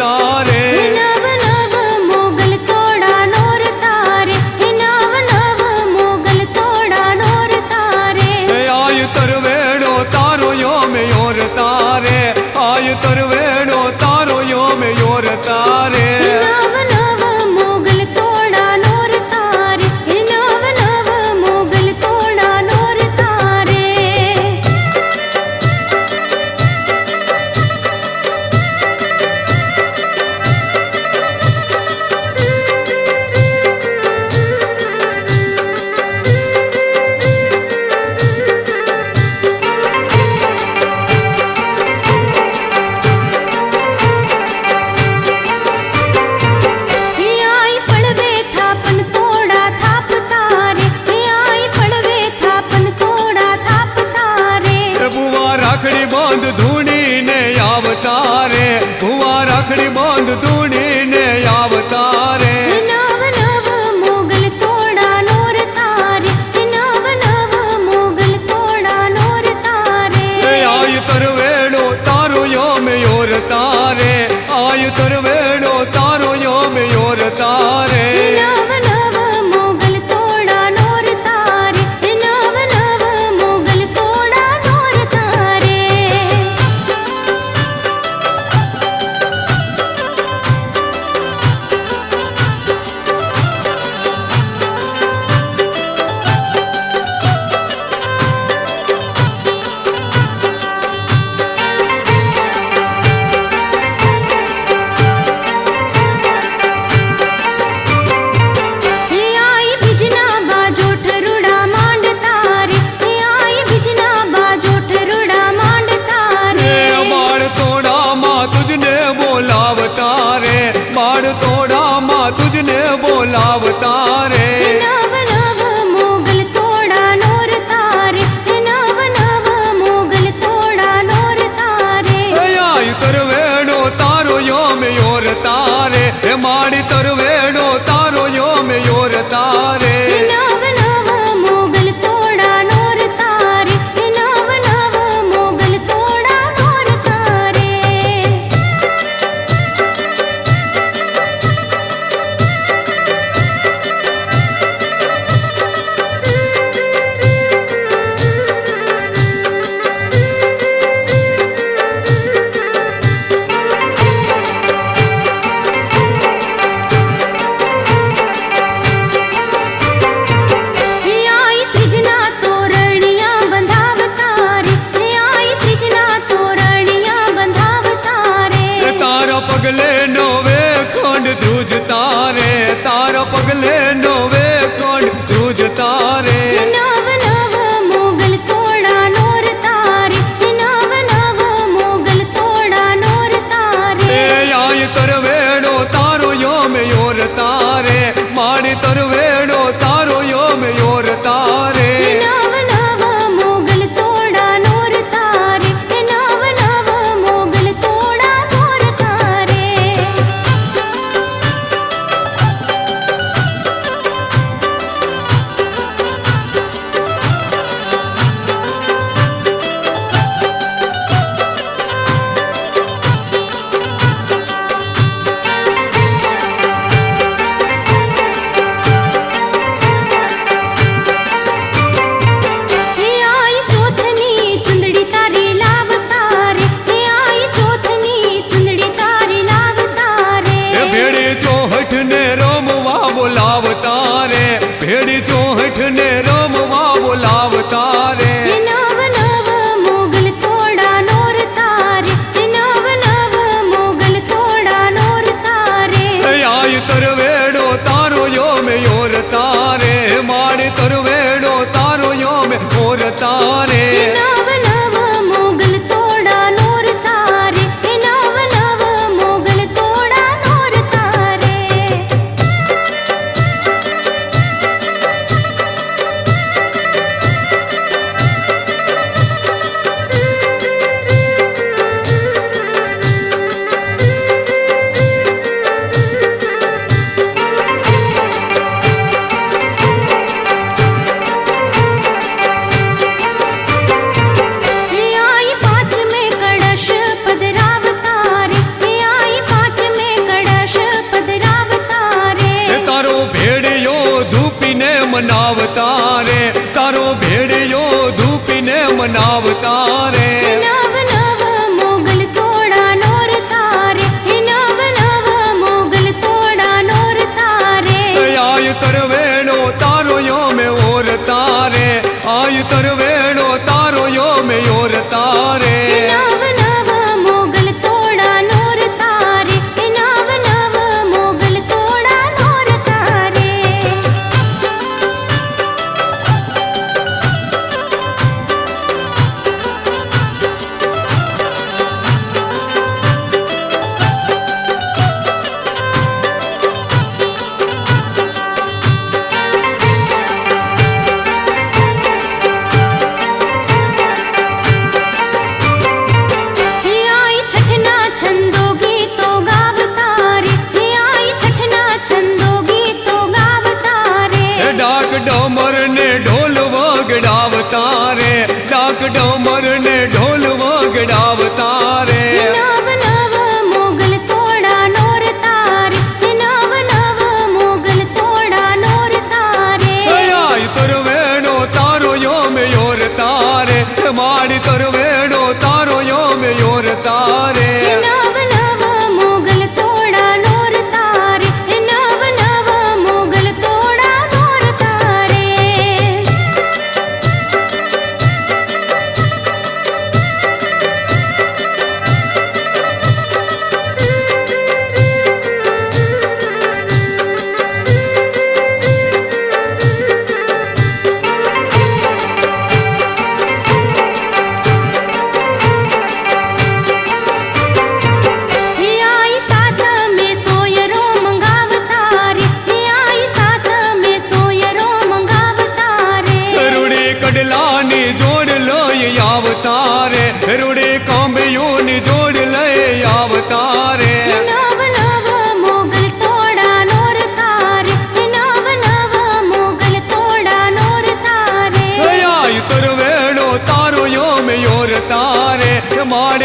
तारे नव नव मोगल तोड़ा नोर तारे नव नव मोगल तोड़ा नोर तारे आयु तरवेड़ो तारो यो में योर तारे आयु तरवेड़ो तारो यो में योर तारे नव नव मोगल तोड़ा नोर तारे नव नव मोगल तोड़ा नोर तारे आई पड़वे थापन तोड़ा थाप तारे आई पड़वे थापन तोड़ा थाप तारे बुआ राखड़ी बांध धूनी ने आवतारे बुआ राखड़ी बांध धूनी ने आवतारे नव नव मोगल तोड़ा नोर तारे नव नव मोगल तोड़ा नोर तारे आयु तरवेड़ो तारो यो में योर तारे आयु तरवेड़ो तारो यो में योर तारे नव नव मोगल तोड़ा नोर तारे नव नव मोगल तोड़ा नोर तारे आई बिजना बाजो ठरुड़ा मांड तारे आई बिजना बाजो ठरुड़ा मांड तारे बाड़ तोड़ा माँ तुझने बोलावतारे बाड़ तोड़ा माँ तुझने बोलावतारे नव नव मोगल तोड़ा नोर तारे नव नव मोगल तोड़ा नोर तारे आयु तरवेड़ो तारो यो में योर तारे माड़ी तरवेड़ो तारो यो में योर तारे नव नव मोगल तोड़ा नोर तारे नव नव मोगल तोड़ा नोर तारे आई त्रिजना तोरणिया बंधाव तारे आई त्रिजना तोरणिया बंधाव तारे तारा पगले नोवे खोंड ध्रुज तारे तारा पगले नोवे खोंड ध्रुज तारे नव नव मोगल तोड़ा नोर तारे नव नव मोगल तोड़ा नोर तारे आयु तरवेड़ो तारो यो में योर तारे माड़ी तरवेड़ो तारो यो में योर तारे नव नव मोगल तोड़ा नोर तारे नव नव मोगल तोड़ा नोर तारे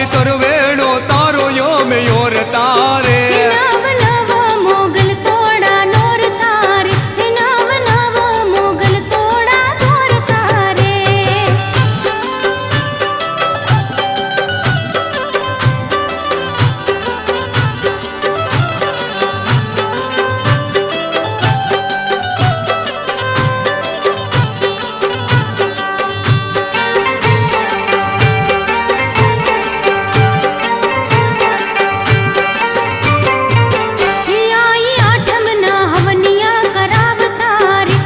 माड़ी तुरवेड़ो तारो यो में योर तारे नव नव मोगल तोड़ा नोर तारे नव नव मोगल तोड़ा नोर तारे आई आठम ना हवनिया कराव तारे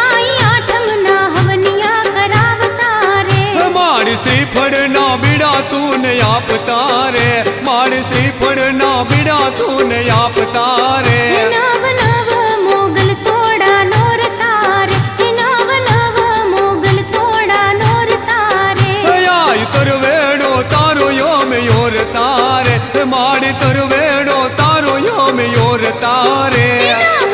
आई आठम ना हवनिया कराव तारे माड़ी श्रीफड़ ना बिड़ा तूने आप तारे माड़ी श्रीफड़ ना बिड़ा तूने आप तारे नव नव मोगल तोड़ा नोर तारे नव नव मोगल तोड़ा नोर तारे आई तुरवेड़ो तारो यो में योर तारे माड़ी तुरवेड़ो तारो यो में योर तारे नव